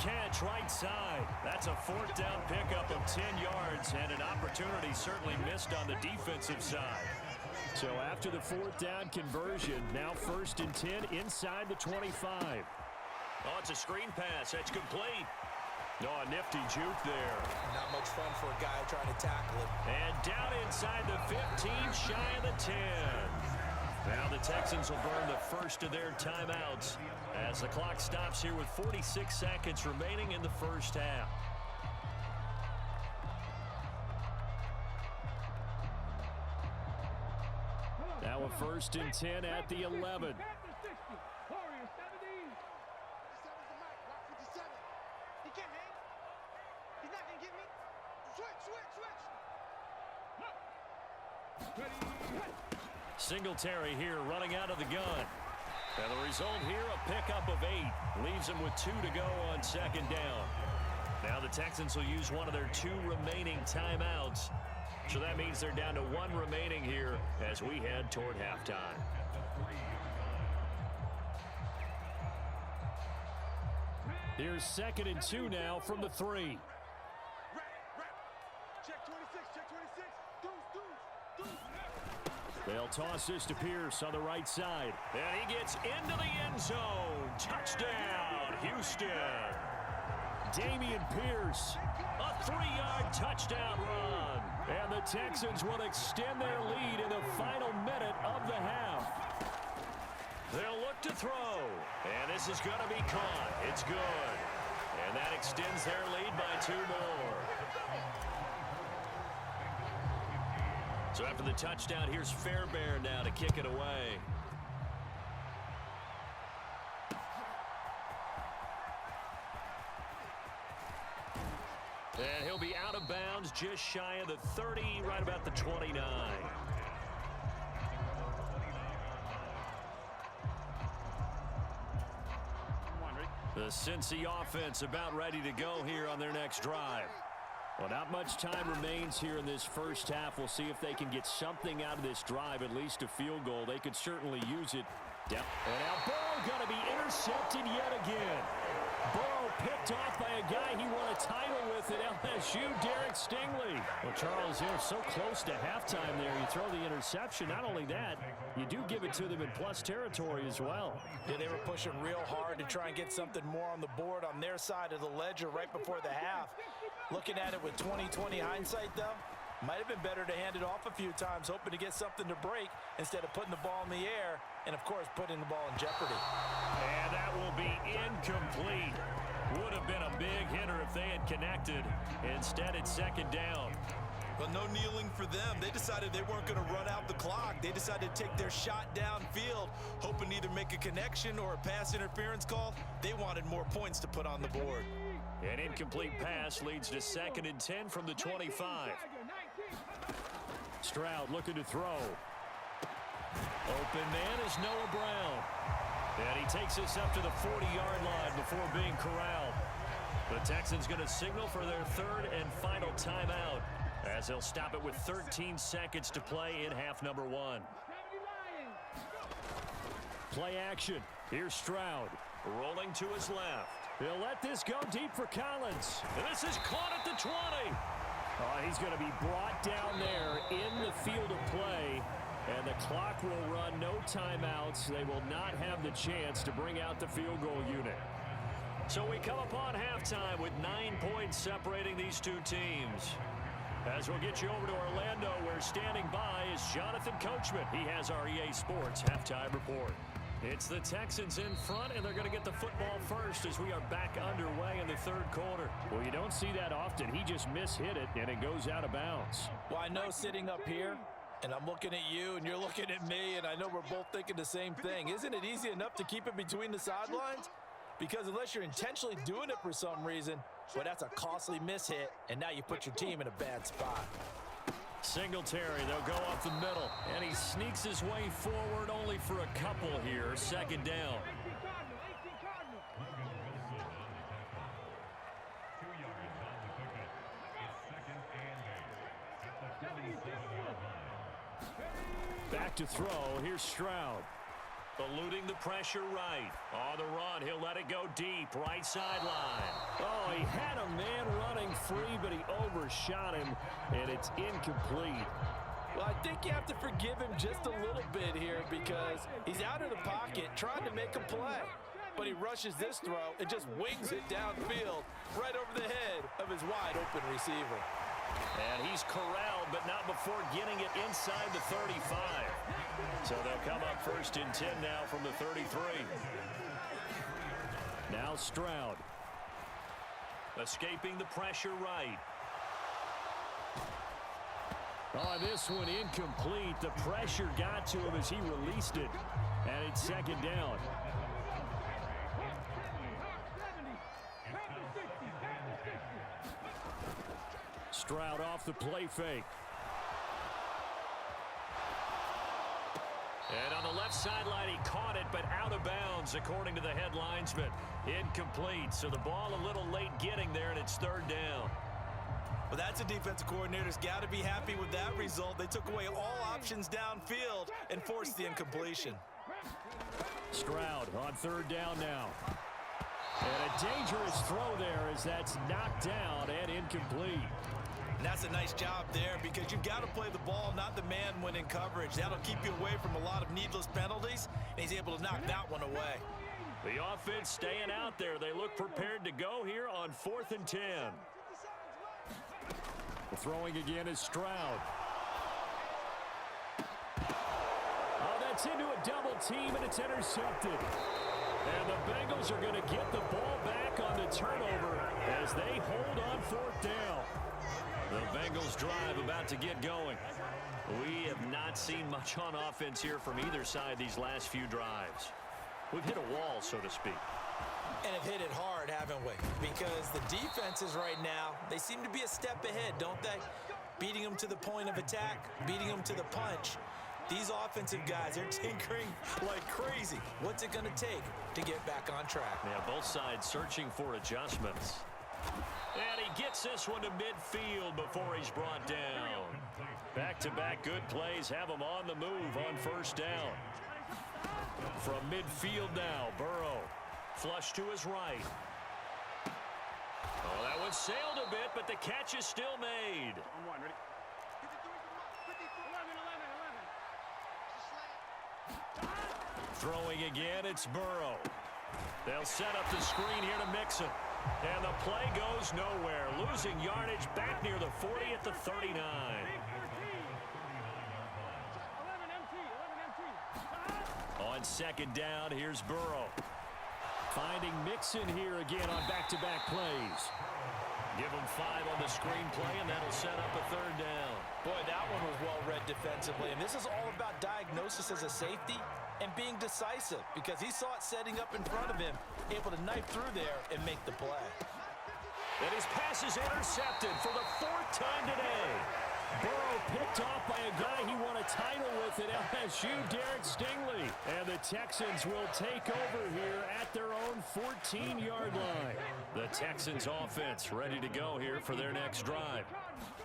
catch right side. That's a fourth down pickup of 10 yards and an opportunity certainly missed on the defensive side. So after the fourth down conversion, now 1st and 10 inside the 25. Oh, it's a screen pass. That's complete. Oh, a nifty juke there. Not much fun for a guy trying to tackle it. And down inside the 15, shy of the 10. Now the Texans will burn the first of their timeouts as the clock stops here with 46 seconds remaining in the first half. Now a 1st and 10 at the 11. Singletary here running out of the gun. And the result here, a pickup of 8. Leaves him with 2 to go on 2nd down. Now the Texans will use one of their 2 remaining timeouts. So that means they're down to 1 remaining here as we head toward halftime. Here's 2nd and 2 now from the 3. Check 26, check 26. They'll toss this to Pierce on the right side. And he gets into the end zone. Touchdown, Houston. Damian Pierce, a 3-yard touchdown run. And the Texans will extend their lead in the final minute of the half. They'll look to throw. And this is going to be caught. It's good. And that extends their lead by 2 more. So after the touchdown, here's Fairbairn now to kick it away. And he'll be out of bounds just shy of the 30, right about the 29. The Cincy offense about ready to go here on their next drive. Well, not much time remains here in this first half. We'll see if they can get something out of this drive, at least a field goal. They could certainly use it. And now Burrow going to be intercepted yet again. Burrow picked off by a guy he won a title with at LSU, Derek Stingley. Well, Charles, you're so close to halftime there. You throw the interception. Not only that, you do give it to them in plus territory as well. Yeah, they were pushing real hard to try and get something more on the board on their side of the ledger right before the half. Looking at it with 20/20 hindsight, though, might have been better to hand it off a few times, hoping to get something to break instead of putting the ball in the air and, of course, putting the ball in jeopardy. And that will be incomplete. Would have been a big hitter if they had connected. Instead, it's 2nd down. But no kneeling for them. They decided they weren't going to run out the clock. They decided to take their shot downfield, hoping to either make a connection or a pass interference call. They wanted more points to put on the board. An incomplete pass leads to 2nd and 10 from the 25. Stroud looking to throw. Open man is Noah Brown. And he takes this up to the 40-yard line before being corralled. The Texans going to signal for their 3rd and final timeout as they'll stop it with 13 seconds to play in half number 1. Play action. Here's Stroud rolling to his left. He'll let this go deep for Collins. And this is caught at the 20. He's going to be brought down there in the field of play. And the clock will run, no timeouts. They will not have the chance to bring out the field goal unit. So we come upon halftime with 9 points separating these two teams. As we'll get you over to Orlando, where standing by is Jonathan Coachman. He has our EA Sports halftime report. It's the Texans in front, and they're going to get the football first as we are back underway in the 3rd quarter. Well, you don't see that often. He just mishit it, and it goes out of bounds. Well, I know sitting up here, and I'm looking at you, and you're looking at me, and I know we're both thinking the same thing. Isn't it easy enough to keep it between the sidelines? Because unless you're intentionally doing it for some reason, well, that's a costly mishit, and now you put your team in a bad spot. Singletary, they'll go up the middle, and he sneaks his way forward only for a couple here. 2nd down. Back to throw. Here's Stroud. Eluding the pressure right. On the run, he'll let it go deep. Right sideline. Oh, he had a man running free, but he overshot him, and it's incomplete. Well, I think you have to forgive him just a little bit here because he's out of the pocket trying to make a play. But he rushes this throw and just wings it downfield right over the head of his wide-open receiver. And he's corralled, but not before getting it inside the 35. So they'll come up 1st and 10 now from the 33. Now Stroud. Escaping the pressure right. Oh, this one incomplete. The pressure got to him as he released it. And it's 2nd down. Stroud off the play fake. And on the left sideline, he caught it, but out of bounds, according to the head linesman. Incomplete, so the ball a little late getting there, and it's 3rd down. Well, that's a defensive coordinator's got to be happy with that result. They took away all options downfield and forced the incompletion. Stroud on 3rd down now. And a dangerous throw there as that's knocked down and incomplete. And that's a nice job there because you've got to play the ball, not the man when in coverage. That'll keep you away from a lot of needless penalties, and he's able to knock that one away. The offense staying out there. They look prepared to go here on 4th and 10. The throwing again is Stroud. Oh, that's into a double team, and it's intercepted. And the Bengals are going to get the ball back on the turnover as they hold on 4th down. The Bengals drive about to get going. We have not seen much on offense here from either side these last few drives. We've hit a wall, so to speak. And have hit it hard, haven't we? Because the defenses right now, they seem to be a step ahead, don't they? Beating them to the point of attack, beating them to the punch. These offensive guys, they're tinkering like crazy. What's it going to take to get back on track? Yeah, both sides searching for adjustments. And he gets this one to midfield before he's brought down. Back-to-back good plays have him on the move on 1st down. From midfield now, Burrow. Flush to his right. Oh, that one sailed a bit, but the catch is still made. Ready? 11. Throwing again, it's Burrow. They'll set up the screen here to Mixon. And the play goes nowhere. Losing yardage back near the 40 at the 39. On 2nd down, here's Burrow. Finding Mixon here again on back-to-back plays. Give him 5 on the screenplay, and that'll set up a 3rd down. Boy, that one was well read defensively. And this is all about diagnosis as a safety and being decisive because he saw it setting up in front of him, able to knife through there and make the play. And his pass is intercepted for the 4th time today. Burrow picked off by a guy he won a title with at LSU, Derek Stingley. And the Texans will take over here at their own 14-yard line. The Texans offense ready to go here for their next drive.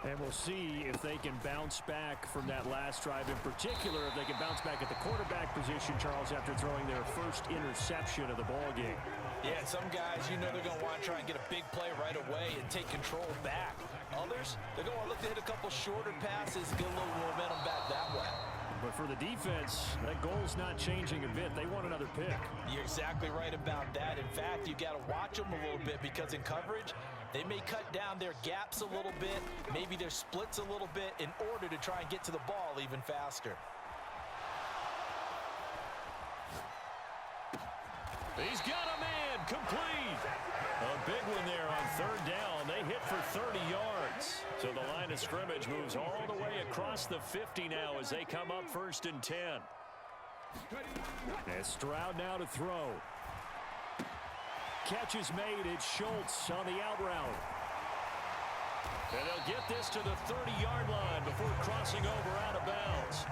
And we'll see if they can bounce back from that last drive, in particular, if they can bounce back at the quarterback position, Charles, after throwing their first interception of the ballgame. Yeah, some guys, you know they're going to want to try and get a big play right away and take control back. Others, they're going to look to hit a couple shorter passes, get a little momentum back that way. But for the defense, that goal's not changing a bit. They want another pick. You're exactly right about that. In fact, you got to watch them a little bit because in coverage, they may cut down their gaps a little bit, maybe their splits a little bit in order to try and get to the ball even faster. He's got a man, complete. A big one there on 3rd down. They hit for 30 yards. So the line of scrimmage moves all the way across the 50 now as they come up 1st and 10. And Stroud now to throw. Catch is made. It's Schultz on the out route. And they'll get this to the 30-yard line before crossing over out of bounds.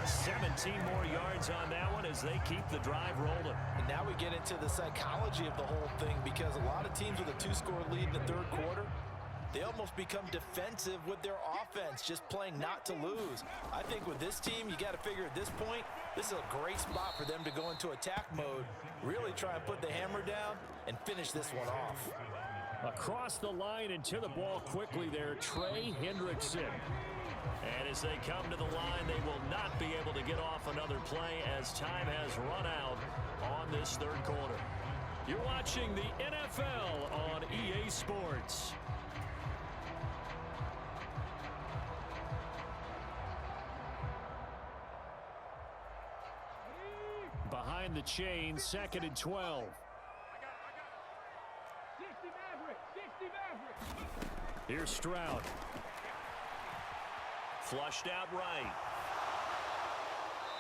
17 more yards on that one as they keep the drive rolling. And now we get into the psychology of the whole thing because a lot of teams with a 2-score lead in the 3rd quarter, they almost become defensive with their offense, just playing not to lose. I think with this team, you got to figure at this point, This is a great spot for them to go into attack mode, really try and put the hammer down and finish this one off. Across the line and to the ball quickly there, Trey Hendrickson. And as they come to the line, they will not be able to get off another play as time has run out on this third quarter. You're watching the NFL on EA Sports. Behind the chain, 2nd and 12. Here's Stroud. Flushed out right.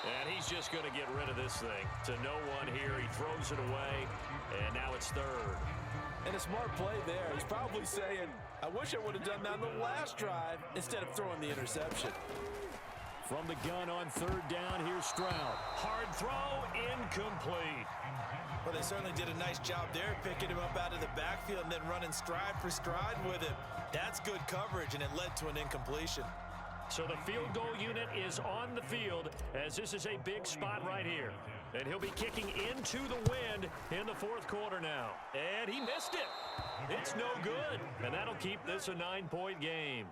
And he's just going to get rid of this thing. To no one here. He throws it away. And now it's 3rd. And a smart play there. He's probably saying, I wish I would have done that on the last drive instead of throwing the interception. From the gun on 3rd down, here's Stroud. Hard throw, incomplete. Well, they certainly did a nice job there, picking him up out of the backfield and then running stride for stride with him. That's good coverage, and it led to an incompletion. So the field goal unit is on the field as this is a big spot right here. And he'll be kicking into the wind in the 4th quarter now. And he missed it. It's no good. And that'll keep this a 9-point game.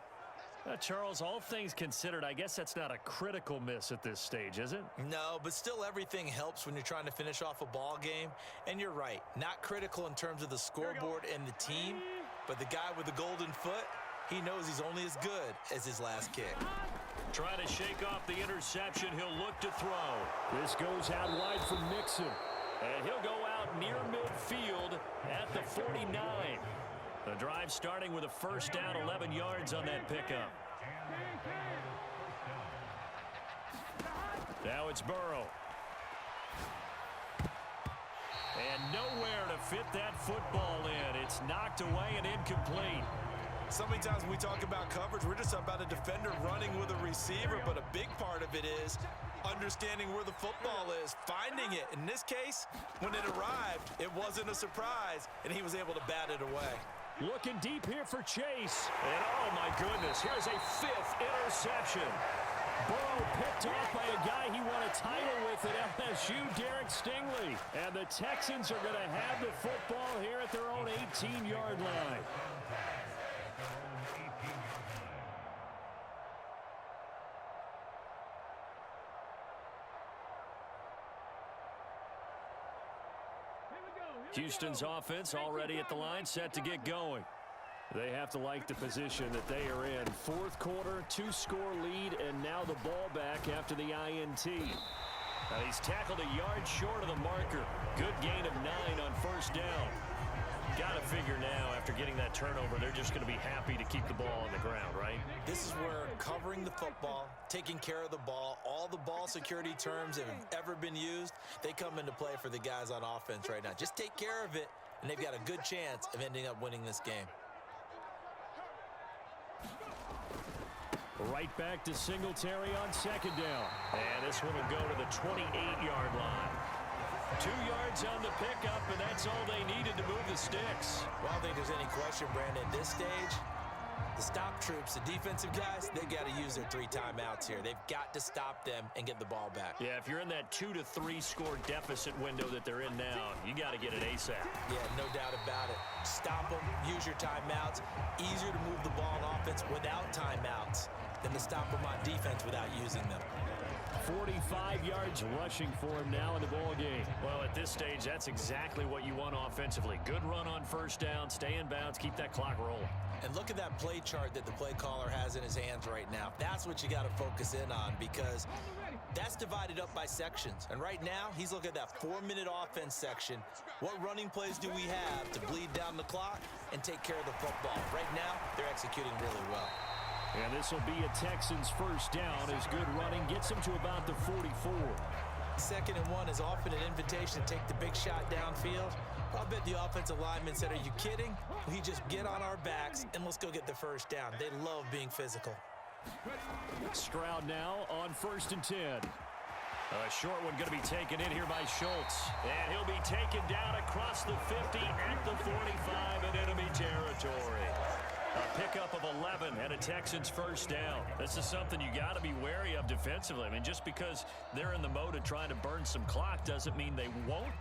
Charles, all things considered, I guess that's not a critical miss at this stage, is it? No, but still everything helps when you're trying to finish off a ball game. And you're right, not critical in terms of the scoreboard and the team, but the guy with the golden foot, he knows he's only as good as his last kick. Trying to shake off the interception, he'll look to throw. This goes out wide for Mixon. And he'll go out near midfield at the 49. The drive starting with a 1st down, 11 yards on that pickup. Now it's Burrow. And nowhere to fit that football in. It's knocked away and incomplete. So many times when we talk about coverage, we're just about a defender running with a receiver, but a big part of it is understanding where the football is, finding it. In this case, when it arrived, it wasn't a surprise, and he was able to bat it away. Looking deep here for Chase. And oh my goodness, here's a 5th interception. Burrow picked off by a guy he won a title with at LSU, Derek Stingley. And the Texans are going to have the football here at their own 18-yard line. Houston's offense already at the line, set to get going. They have to like the position that they are in. 4th quarter, 2-score lead, and now the ball back after the INT. He's tackled a yard short of the marker. Good gain of 9 on 1st down. Got to figure now, after getting that turnover, they're just going to be happy to keep the ball on the ground, right? This is where covering the football, taking care of the ball, all the ball security terms that have ever been used, they come into play for the guys on offense right now. Just take care of it, and they've got a good chance of ending up winning this game. Right back to Singletary on 2nd down. And this one will go to the 28-yard line. 2 yards on the pickup, and that's all they needed to move the sticks. Well, I don't think there's any question, Brandon, at this stage, the stop troops, the defensive guys, they got to use their 3 timeouts here. They've got to stop them and get the ball back. Yeah, if you're in that 2 to 3 score deficit window that they're in now, you got to get it ASAP. Yeah, no doubt about it. Stop them, use your timeouts. Easier to move the ball on offense without timeouts than to stop them on defense without using them. 45 yards rushing for him now in the ball game. Well, at this stage, that's exactly what you want offensively. Good run on 1st down, stay in bounds, keep that clock rolling. And look at that play chart that the play caller has in his hands right now. That's what you got to focus in on, because that's divided up by sections. And right now, he's looking at that 4-minute offense section. What running plays do we have to bleed down the clock and take care of the football? Right now, they're executing really well. And this will be a Texans 1st down as good running gets them to about the 44. 2nd and 1 is often an invitation to take the big shot downfield. I'll bet the offensive lineman said, are you kidding? We just get on our backs and let's go get the 1st down. They love being physical. Stroud now on 1st and 10. A short one going to be taken in here by Schultz. And he'll be taken down across the 50 at the 45 in enemy territory. A pick pickup of 11 and a Texans first down. This is something you got to be wary of defensively. I mean, just because they're in the mode of trying to burn some clock doesn't mean they won't